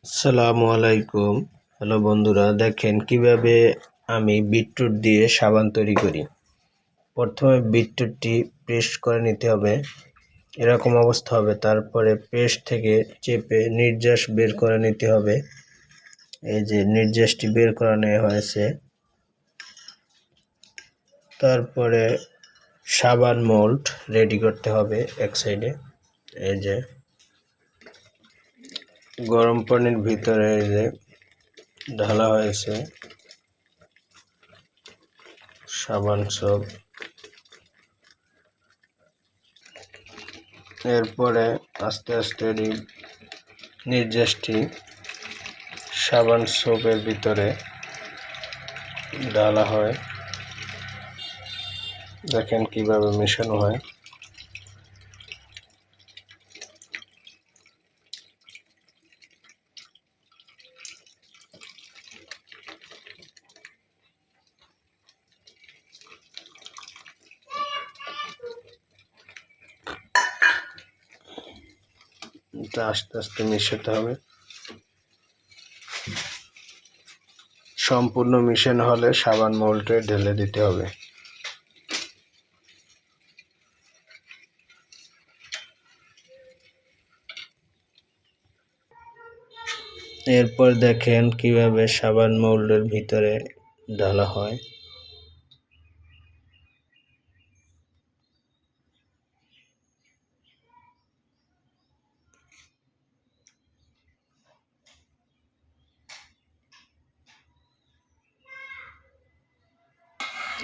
আসসালামু আলাইকুম। হ্যালো বন্ধুরা, দেখেন কিভাবে আমি বিটরুট দিয়ে সাবান তৈরি করি। প্রথমে বিটরুটটি পেস্ট করে নিতে হবে, এরকম অবস্থা হবে। তারপরে পেস্ট থেকে চেপে নির্যাস বের করে নিতে হবে। এই যে নির্যাসটি বের করে নেওয়া হয়েছে। তারপরে সাবান মোল্ড রেডি করতে হবে এক সাইডে। এই যে গরম পানির ভিতরে এই যে ঢালা হয়েছে সাবান সোপ। এরপরে আস্তে আস্তে নির্যাসটি সাবান সোপের ভিতরে ঢালা হয়। দেখেন কিভাবে মেশানো হয়। এটা আস্তে আস্তে মেশাতে হবে। সম্পূর্ণ মিশানো হলে সাবান মোল্ডে ঢেলে দিতে হবে। এরপর দেখেন কিভাবে সাবান মোল্ডের ভিতরে ঢালা হয়।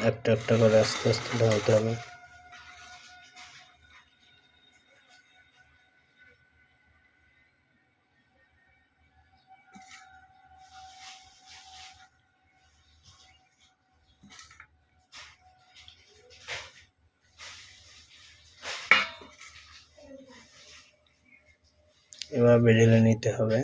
একটা একটা করে আস্তে আস্তে ঢালতে হবে। এভাবে ঢেলে নিতে হবে।